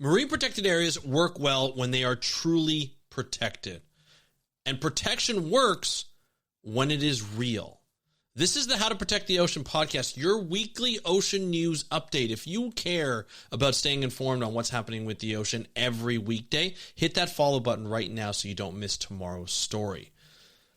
Marine protected areas work well when they are truly protected. And protection works when it is real. This is the How to Protect the Ocean podcast, your weekly ocean news update. If you care about staying informed on what's happening with the ocean every weekday, hit that follow button right now so you don't miss tomorrow's story.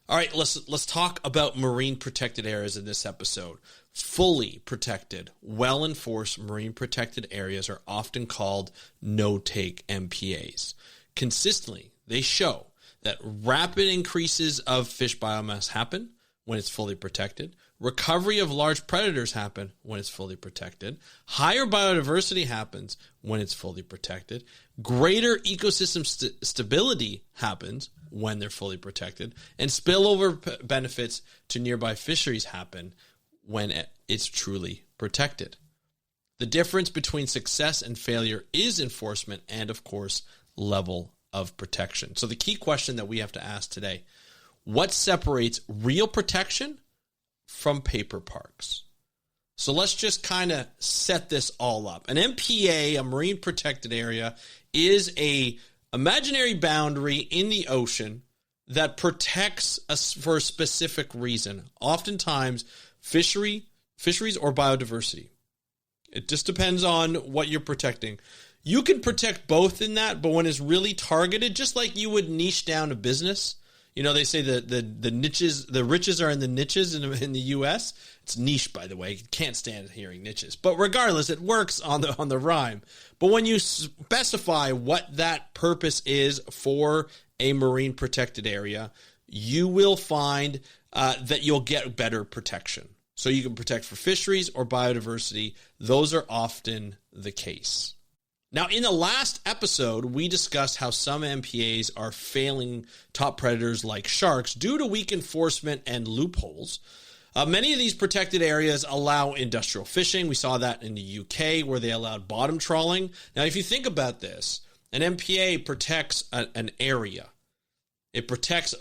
All right, let's talk about marine protected areas in this episode. Fully protected, well-enforced marine protected areas are often called no-take MPAs. Consistently, they show that rapid increases of fish biomass happen when it's fully protected. Recovery of large predators happen when it's fully protected. Higher biodiversity happens when it's fully protected. Greater ecosystem stability happens when they're fully protected. And spillover benefits to nearby fisheries happen when it's truly protected. The difference between success and failure is enforcement and, of course, level of protection. So the key question that we have to ask today: what separates real protection from paper parks? So let's just kind of set this all up. An MPA, a marine protected area, is a imaginary boundary in the ocean that protects us for a specific reason. Oftentimes, fisheries or biodiversity. It just depends on what you're protecting. You can protect both in that, but when it's really targeted, just like you would niche down a business. You know, they say the niches, the riches are in the niches in the U.S. It's niche, by the way. You can't stand hearing niches. But regardless, it works on the rhyme. But when you specify what that purpose is for a marine protected area, you will find that you'll get better protection. So you can protect for fisheries or biodiversity. Those are often the case. Now, in the last episode, we discussed how some MPAs are failing top predators like sharks due to weak enforcement and loopholes. Many of these protected areas allow industrial fishing. We saw that in the UK where they allowed bottom trawling. Now, if you think about this, an MPA protects an area. It protects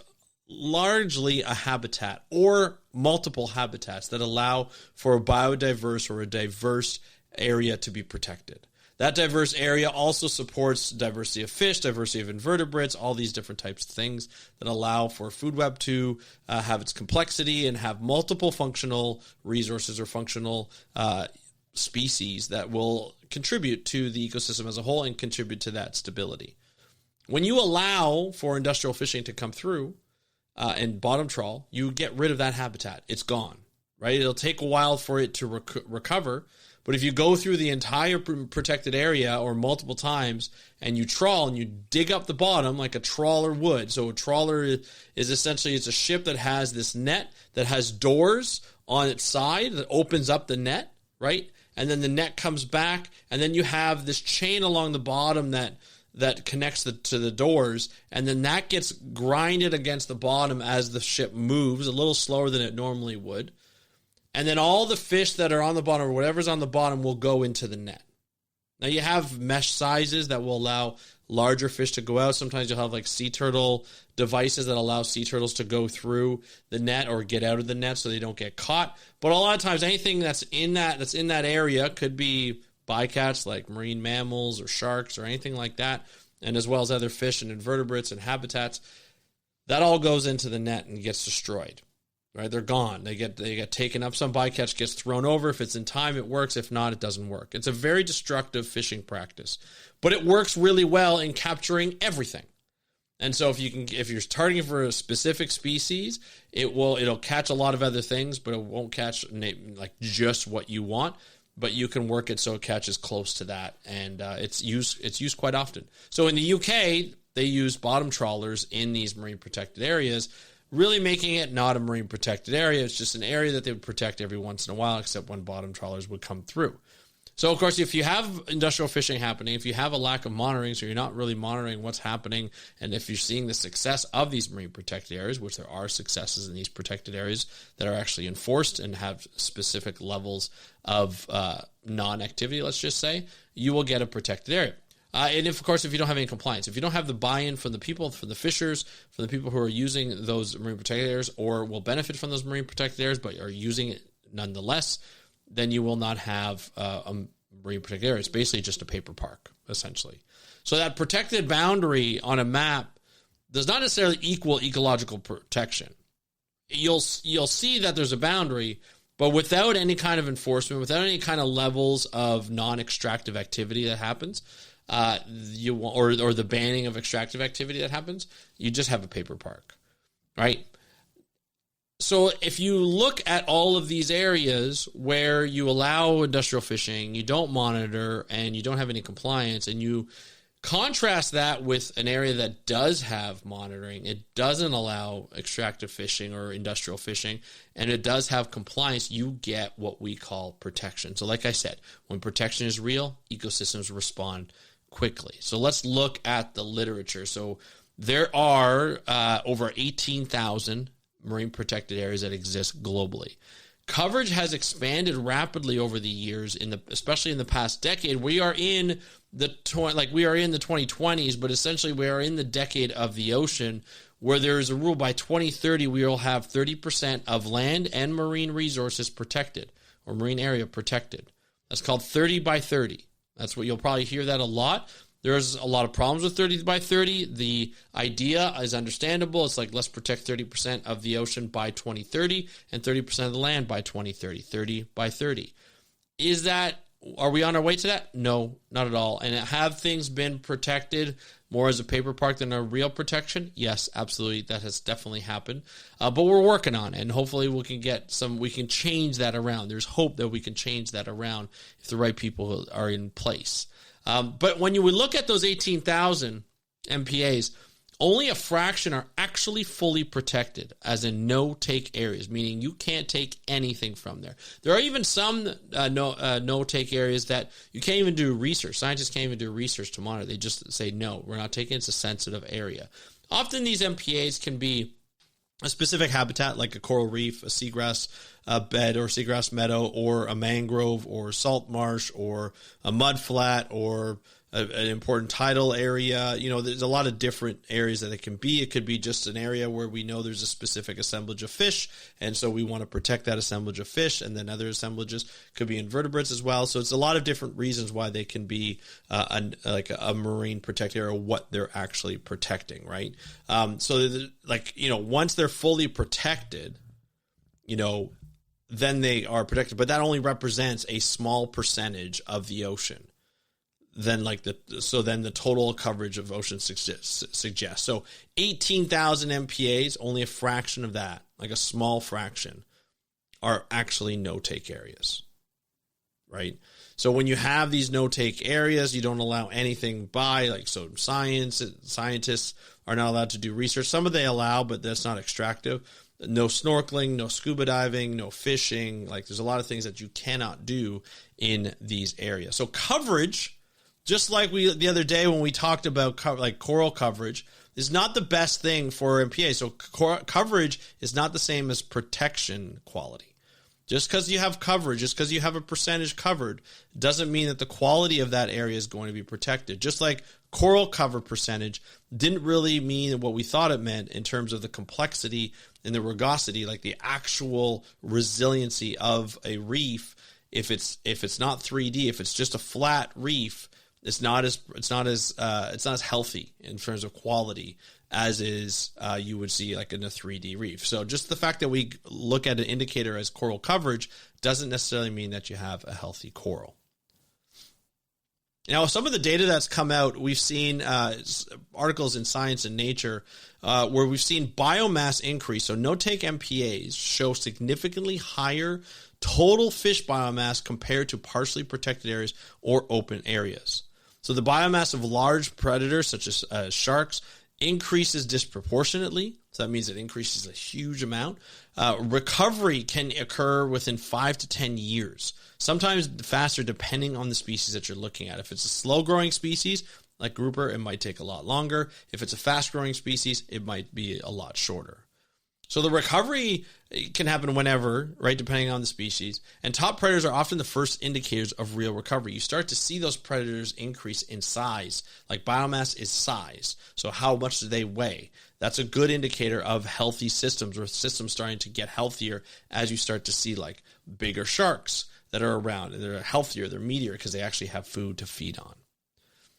largely a habitat or multiple habitats that allow for a biodiverse or a diverse area to be protected. That diverse area also supports diversity of fish, diversity of invertebrates, all these different types of things that allow for food web to have its complexity and have multiple functional resources or functional species that will contribute to the ecosystem as a whole and contribute to that stability. When you allow for industrial fishing to come through and bottom trawl, you get rid of that habitat. It's gone, right? It'll take a while for it to recover. But if you go through the entire protected area or multiple times and you trawl and you dig up the bottom like a trawler would. So a trawler is essentially, it's a ship that has this net that has doors on its side that opens up the net, right? And then the net comes back and then you have this chain along the bottom that connects to the doors, and then that gets grinded against the bottom as the ship moves a little slower than it normally would. And then all the fish that are on the bottom or whatever's on the bottom will go into the net. Now you have mesh sizes that will allow larger fish to go out. Sometimes you'll have like sea turtle devices that allow sea turtles to go through the net or get out of the net so they don't get caught. But a lot of times anything that's in that area could be bycatch like marine mammals or sharks or anything like that, and as well as other fish and invertebrates and habitats. That all goes into the net and gets destroyed. Right, they're gone. They get taken up. Some bycatch gets thrown over. If it's in time, it works. If not, it doesn't work. It's a very destructive fishing practice, but it works really well in capturing everything. And so if you're targeting for a specific species, it'll catch a lot of other things, but it won't catch like just what you want. But you can work it so it catches close to that, and it's used quite often. So in the UK, they use bottom trawlers in these marine protected areas, really making it not a marine protected area. It's just an area that they would protect every once in a while, except when bottom trawlers would come through. So, of course, if you have industrial fishing happening, if you have a lack of monitoring, so you're not really monitoring what's happening, and if you're seeing the success of these marine protected areas, which there are successes in these protected areas that are actually enforced and have specific levels of non-activity, let's just say, you will get a protected area. And if you don't have any compliance, if you don't have the buy-in from the people, from the fishers, from the people who are using those marine protected areas or will benefit from those marine protected areas but are using it nonetheless, then you will not have a marine protected area. It's basically just a paper park. essentially. So that protected boundary on a map does not necessarily equal ecological protection. You'll see that there's a boundary, but without any kind of enforcement, without any kind of levels of non-extractive activity that happens, or the banning of extractive activity that happens, you just have a paper park, right? So if you look at all of these areas where you allow industrial fishing, you don't monitor, and you don't have any compliance, and you contrast that with an area that does have monitoring, it doesn't allow extractive fishing or industrial fishing, and it does have compliance, you get what we call protection. So like I said, when protection is real, ecosystems respond quickly. So let's look at the literature. So there are over 18,000 marine protected areas that exist globally. Coverage has expanded rapidly over the years, especially in the past decade. We are in the 2020s, but essentially we are in the decade of the ocean, where there is a rule by 2030 we will have 30% of land and marine resources protected, or marine area protected. That's called 30 by 30. That's what you'll probably hear that a lot. There's a lot of problems with 30 by 30. The idea is understandable. It's like, let's protect 30% of the ocean by 2030 and 30% of the land by 2030, 30 by 30. Are we on our way to that? No, not at all. And have things been protected more as a paper park than a real protection? Yes, absolutely. That has definitely happened. But we're working on it, and hopefully we can change that around. There's hope that we can change that around if the right people are in place. But when you would look at those 18,000 MPAs, only a fraction are actually fully protected, as in no-take areas, meaning you can't take anything from there. There are even some no-take areas that you can't even do research. Scientists can't even do research to monitor. They just say, no, we're not taking it. It's a sensitive area. Often these MPAs can be a specific habitat, like a coral reef, a seagrass bed or seagrass meadow, or a mangrove or salt marsh, or a mud flat, or an important tidal area. There's a lot of different areas that it can be. It could be just an area where we know there's a specific assemblage of fish, and so we want to protect that assemblage of fish, and then other assemblages could be invertebrates as well. So it's a lot of different reasons why they can be a marine protected area, what they're actually protecting, right? Once they're fully protected, then they are protected, but that only represents a small percentage of the ocean. Then the total coverage of ocean suggests. So 18,000 MPAs, only a fraction of that, like a small fraction, are actually no-take areas, right? So when you have these no-take areas, you don't allow anything so scientists are not allowed to do research. Some of they allow, but that's not extractive. No snorkeling, no scuba diving, no fishing. There's a lot of things that you cannot do in these areas. So coverage, just like the other day when we talked about coral coverage, is not the best thing for MPA. So coverage is not the same as protection quality. Just because you have coverage, just because you have a percentage covered, doesn't mean that the quality of that area is going to be protected. Just like coral cover percentage didn't really mean what we thought it meant in terms of the complexity and the rugosity, like the actual resiliency of a reef. If it's not 3D, if it's just a flat reef, it's not as healthy in terms of quality as is you would see like in a 3D reef. So just the fact that we look at an indicator as coral coverage doesn't necessarily mean that you have a healthy coral. Now, some of the data that's come out, we've seen articles in Science and Nature where we've seen biomass increase. So no-take MPAs show significantly higher total fish biomass compared to partially protected areas or open areas. So the biomass of large predators such as sharks increases disproportionately. So that means it increases a huge amount. Recovery can occur within 5 to 10 years, sometimes faster depending on the species that you're looking at. If it's a slow-growing species like grouper, it might take a lot longer. If it's a fast-growing species, it might be a lot shorter. So the recovery can happen whenever, right, depending on the species. And top predators are often the first indicators of real recovery. You start to see those predators increase in size. Like biomass is size. So how much do they weigh? That's a good indicator of healthy systems, or systems starting to get healthier as you start to see like bigger sharks that are around, and they're healthier, they're meatier because they actually have food to feed on.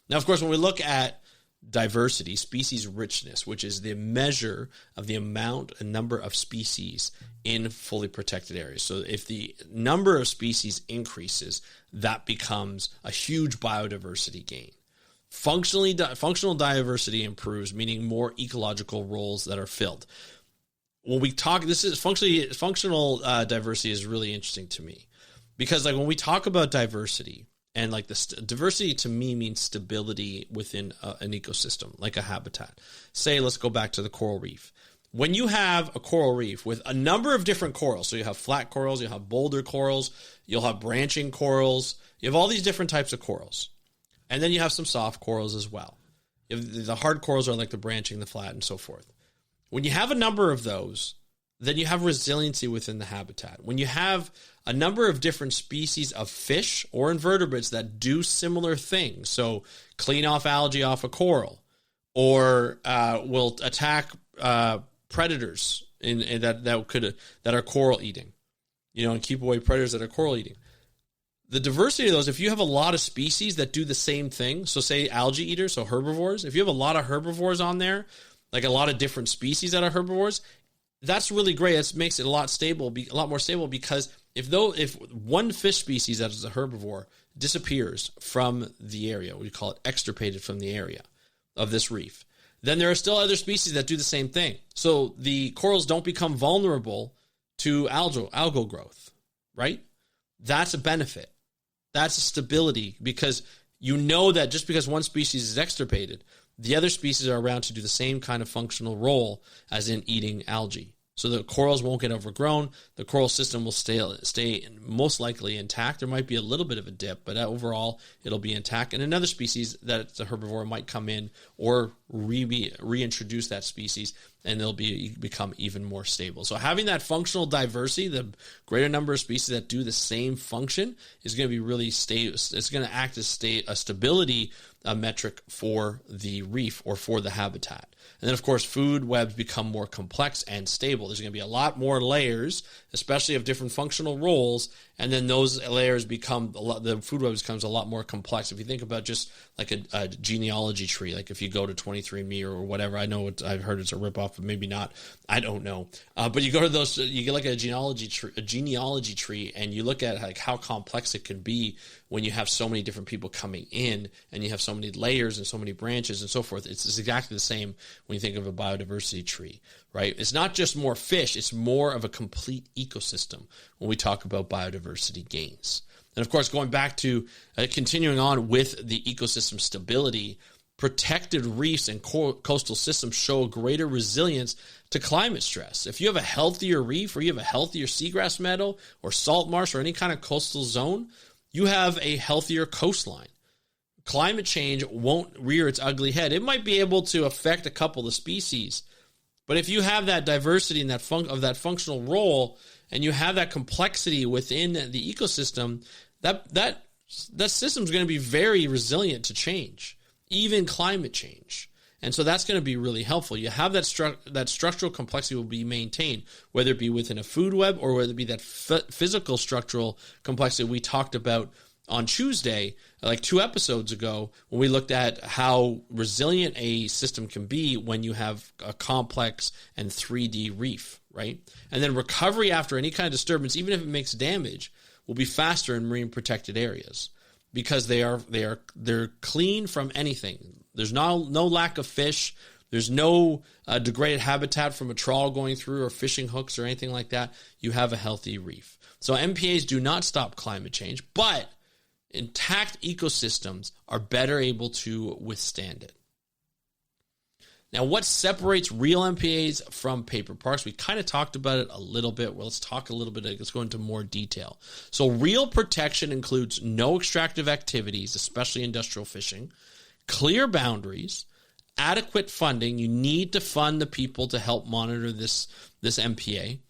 Now, of course, when we look at diversity, species richness, which is the measure of the amount and number of species in fully protected areas. So if the number of species increases, that becomes a huge biodiversity gain. Functional diversity improves, meaning more ecological roles that are filled. When we talk, this is functional diversity is really interesting to me, because like when we talk about diversity, and like diversity to me means stability within an ecosystem, like a habitat. Say, let's go back to the coral reef. When you have a coral reef with a number of different corals, so you have flat corals, you have boulder corals, you'll have branching corals, you have all these different types of corals. And then you have some soft corals as well. The hard corals are like the branching, the flat, and so forth. When you have a number of those, then you have resiliency within the habitat. When you have a number of different species of fish or invertebrates that do similar things, so clean off algae off a coral, or will attack predators that are coral eating, and keep away predators that are coral eating. The diversity of those, if you have a lot of species that do the same thing, so say algae eaters, so herbivores, if you have a lot of herbivores on there, like a lot of different species that are herbivores, that's really great. It makes it a lot more stable, because if one fish species that is a herbivore disappears from the area, we call it extirpated from the area of this reef, then there are still other species that do the same thing. So the corals don't become vulnerable to algal growth, right? That's a benefit. That's a stability, because you know that just because one species is extirpated, the other species are around to do the same kind of functional role as in eating algae. So the corals won't get overgrown. The coral system will stay most likely intact. There might be a little bit of a dip, but overall it'll be intact. And another species that's a herbivore might come in or reintroduce that species, and they'll become even more stable. So having that functional diversity, the greater number of species that do the same function, is going to be really stable. It's going to act as a stability metric for the reef or for the habitat. And then, of course, food webs become more complex and stable. There's going to be a lot more layers, especially of different functional roles, and then those layers the food web becomes a lot more complex. If you think about just like a genealogy tree, like if you go to 23andMe or whatever, I know I've heard it's a ripoff, but maybe not. I don't know. But you go to those, you get like a genealogy tree, and you look at like how complex it can be when you have so many different people coming in, and you have so many layers and so many branches and so forth. It's exactly the same when you think of a biodiversity tree, right? It's not just more fish, it's more of a complete ecosystem when we talk about biodiversity gains. And of course, going back to continuing on with the ecosystem stability, protected reefs and coastal systems show greater resilience to climate stress. If you have a healthier reef, or you have a healthier seagrass meadow or salt marsh or any kind of coastal zone, you have a healthier coastline. Climate change won't rear its ugly head. It might be able to affect a couple of species, but if you have that diversity and that functional role, and you have that complexity within the ecosystem, that system is going to be very resilient to change, even climate change. And so that's going to be really helpful. You have that structural complexity will be maintained, whether it be within a food web or whether it be that physical structural complexity we talked about on Tuesday, like 2 episodes ago, when we looked at how resilient a system can be when you have a complex and 3D reef, right? And then recovery after any kind of disturbance, even if it makes damage, will be faster in marine protected areas, because they're clean from anything. There's no lack of fish. There's no degraded habitat from a trawl going through or fishing hooks or anything like that. You have a healthy reef. So MPAs do not stop climate change, but intact ecosystems are better able to withstand it. Now, what separates real MPAs from paper parks? We kind of talked about it a little bit. Well, let's talk a little bit. Let's go into more detail. So real protection includes no extractive activities, especially industrial fishing, clear boundaries, adequate funding. You need to fund the people to help monitor this MPA.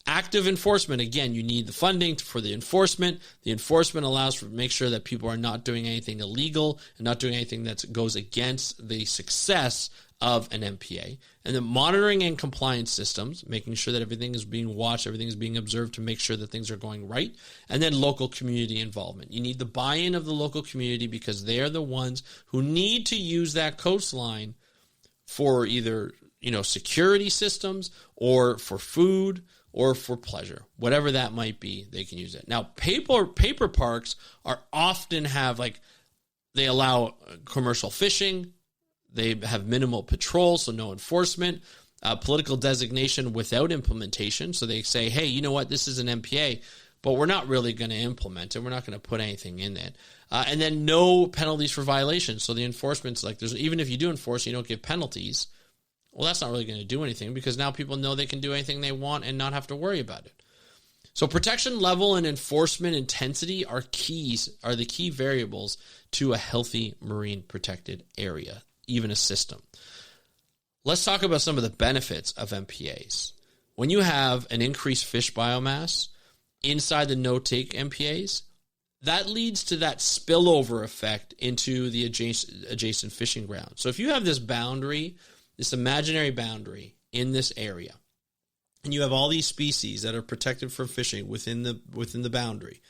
Active enforcement, again, you need the funding for the enforcement. The enforcement allows for make sure that people are not doing anything illegal and not doing anything that goes against the success of an MPA, and then monitoring and compliance systems, making sure that everything is being watched, everything is being observed to make sure that things are going right, and then local community involvement. You need the buy-in of the local community because they are the ones who need to use that coastline for either, security systems or for food or for pleasure. Whatever that might be, they can use it. Now, paper parks are often they allow commercial fishing. They have minimal patrol, so no enforcement, political designation without implementation. So they say, hey, you know what, this is an MPA, but we're not really going to implement it. We're not going to put anything in it. And then no penalties for violations. So the enforcement's even if you do enforce, you don't give penalties. Well, that's not really going to do anything because now people know they can do anything they want and not have to worry about it. So protection level and enforcement intensity are the key variables to a healthy marine protected area, even a system. Let's talk about some of the benefits of MPAs. When you have an increased fish biomass inside the no-take MPAs, that leads to that spillover effect into the adjacent fishing ground. So if you have this boundary, this imaginary boundary in this area, and you have all these species that are protected from fishing within the boundary,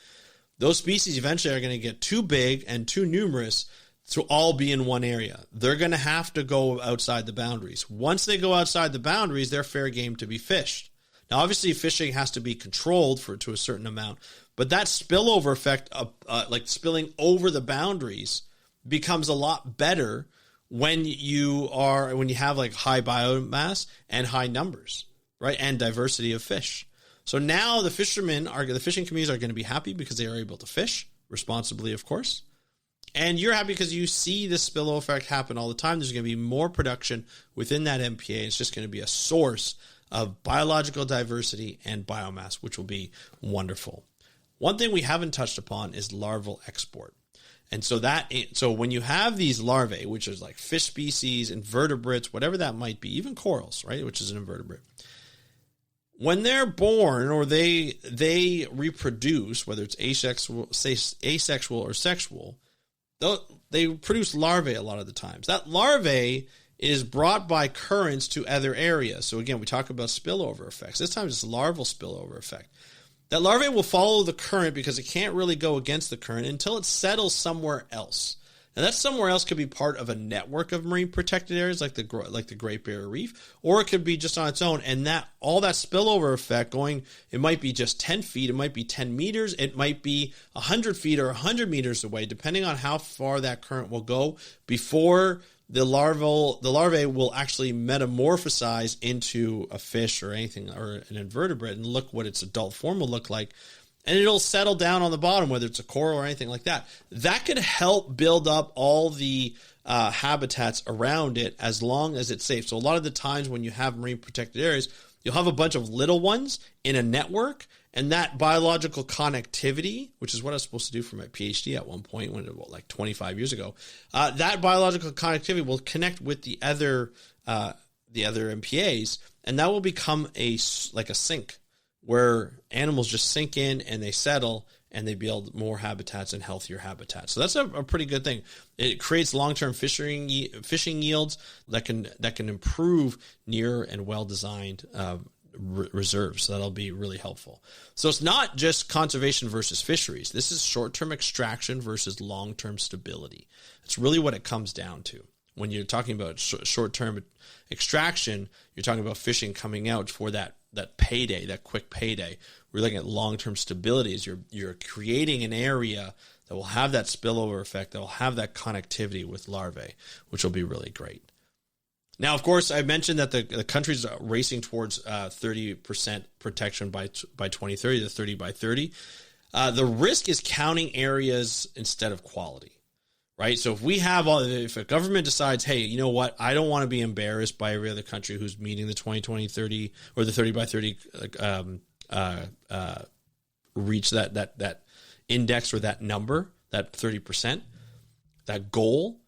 those species eventually are going to get too big and too numerous to all be in one area. They're going to have to go outside the boundaries. Once they go outside the boundaries, they're fair game to be fished. Now, obviously, fishing has to be controlled to a certain amount, but that spillover effect of spilling over the boundaries becomes a lot better when you have high biomass and high numbers, right, and diversity of fish. So now the fishing communities are going to be happy because they are able to fish responsibly, of course. And you're happy because you see this spillover effect happen all the time. There's going to be more production within that MPA. It's just going to be a source of biological diversity and biomass, which will be wonderful. One thing we haven't touched upon is larval export. And so when you have these larvae, which is like fish species, invertebrates, whatever that might be, even corals, right, which is an invertebrate, when they're born or they reproduce, whether it's asexual or sexual, they produce larvae a lot of the times. That larvae is brought by currents to other areas. So again, we talk about spillover effects. This time it's larval spillover effect. That larvae will follow the current because it can't really go against the current until it settles somewhere else. Now, that somewhere else could be part of a network of marine protected areas like the Great Barrier Reef, or it could be just on its own. And all that spillover effect it might be just 10 feet, it might be 10 meters, it might be 100 feet or 100 meters away, depending on how far that current will go before the larvae will actually metamorphosize into a fish or anything or an invertebrate and look what its adult form will look like. And it'll settle down on the bottom, whether it's a coral or anything like that. That could help build up all the habitats around it as long as it's safe. So a lot of the times when you have marine protected areas, you'll have a bunch of little ones in a network, and that biological connectivity, which is what I was supposed to do for my PhD at one point, like 25 years ago, that biological connectivity will connect with the other MPAs, and that will become like a sink where animals just sink in and they settle and they build more habitats and healthier habitats. So that's a pretty good thing. It creates long-term fishing yields that can improve near and well-designed reserves. So that'll be really helpful. So it's not just conservation versus fisheries. This is short-term extraction versus long-term stability. It's really what it comes down to. When you're talking about short-term extraction, you're talking about fishing coming out for that payday, that quick payday. We're looking at long-term stability as you're creating an area that will have that spillover effect, that will have that connectivity with larvae, which will be really great. Now, of course, I mentioned that the countries are racing towards 30% protection by 2030, the 30 by 30. The risk is counting areas instead of quality. Right, so if a government decides, hey, you know what, I don't want to be embarrassed by every other country who's meeting the 2020, 30 or the 30 by 30 reach that index or that number, that 30%, that goal.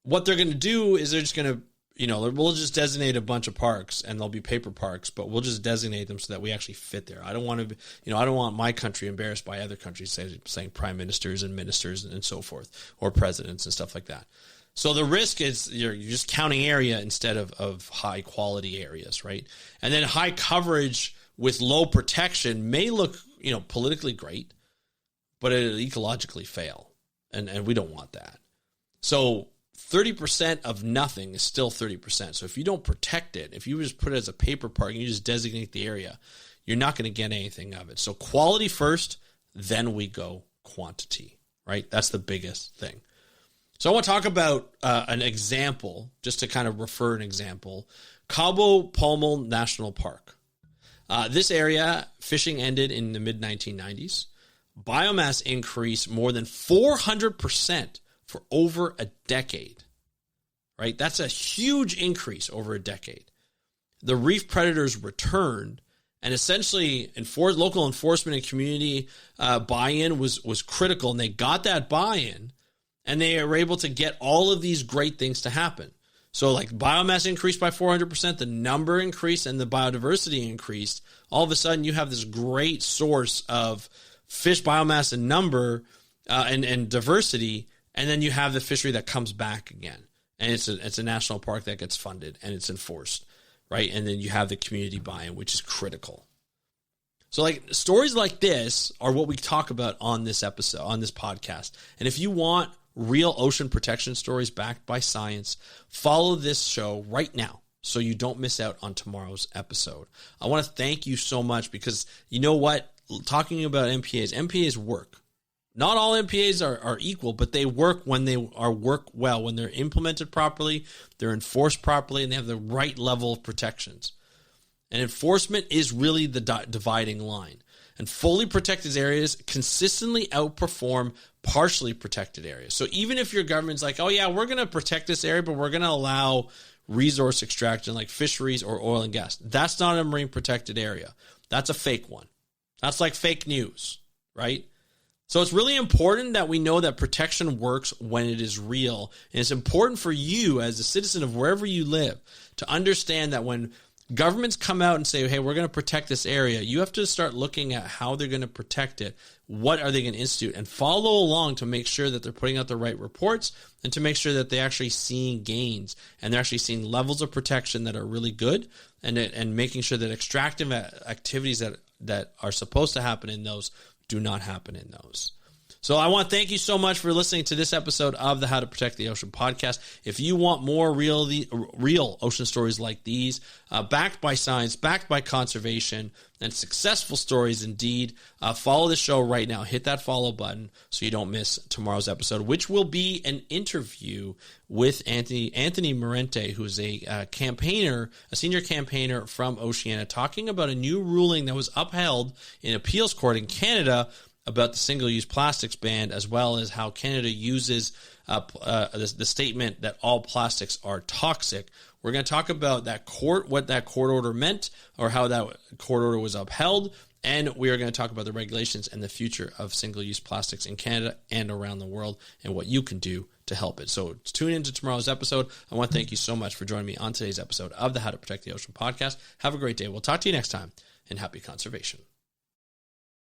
What they're going to do is they're just going to, we'll just designate a bunch of parks and they'll be paper parks, but we'll just designate them so that we actually fit there. I don't want to, I don't want my country embarrassed by other countries saying prime ministers and ministers and so forth, or presidents and stuff like that. So the risk is you're just counting area instead of high quality areas, right? And then high coverage with low protection may look, politically great, but it'll ecologically fail. And we don't want that. So 30% of nothing is still 30%. So if you don't protect it, if you just put it as a paper park and you just designate the area, you're not going to get anything of it. So quality first, then we go quantity, right? That's the biggest thing. So I want to talk about an example, just to kind of refer an example. Cabo Palmo National Park. This area, fishing ended in the mid-1990s. Biomass increased more than 400% for over a decade, right? That's a huge increase over a decade. The reef predators returned, and essentially local enforcement and community buy-in was critical, and they got that buy-in, and they were able to get all of these great things to happen. So like biomass increased by 400%, the number increased, and the biodiversity increased. All of a sudden, you have this great source of fish biomass and number and diversity, and then you have the fishery that comes back again. And it's a national park that gets funded, and it's enforced, right? And then you have the community buy-in, which is critical. So like stories like this are what we talk about on this episode, on this podcast. And if you want real ocean protection stories backed by science, follow this show right now so you don't miss out on tomorrow's episode. I want to thank you so much because you know what? Talking about MPAs work. Not all MPAs are equal, but they work when they work well, when they're implemented properly, they're enforced properly, and they have the right level of protections. And enforcement is really the dividing line. And fully protected areas consistently outperform partially protected areas. So even if your government's like, oh yeah, we're going to protect this area, but we're going to allow resource extraction like fisheries or oil and gas, that's not a marine protected area. That's a fake one. That's like fake news, right? So it's really important that we know that protection works when it is real. And it's important for you as a citizen of wherever you live to understand that when governments come out and say, hey, we're going to protect this area, you have to start looking at how they're going to protect it. What are they going to institute? And follow along to make sure that they're putting out the right reports and to make sure that they're actually seeing gains and they're actually seeing levels of protection that are really good and making sure that extractive activities that are supposed to happen in those do not happen in those. So I want to thank you so much for listening to this episode of the How to Protect the Ocean podcast. If you want more real ocean stories like these, backed by science, backed by conservation, and successful stories indeed, follow the show right now. Hit that follow button so you don't miss tomorrow's episode, which will be an interview with Anthony Morente, who's a senior campaigner from Oceania, talking about a new ruling that was upheld in appeals court in Canada about the single-use plastics ban, as well as how Canada uses the statement that all plastics are toxic. We're going to talk about what that court order meant, or how that court order was upheld, and we are going to talk about the regulations and the future of single-use plastics in Canada and around the world, and what you can do to help it. So tune into tomorrow's episode. I want to thank you so much for joining me on today's episode of the How to Protect the Ocean podcast. Have a great day. We'll talk to you next time, and happy conservation.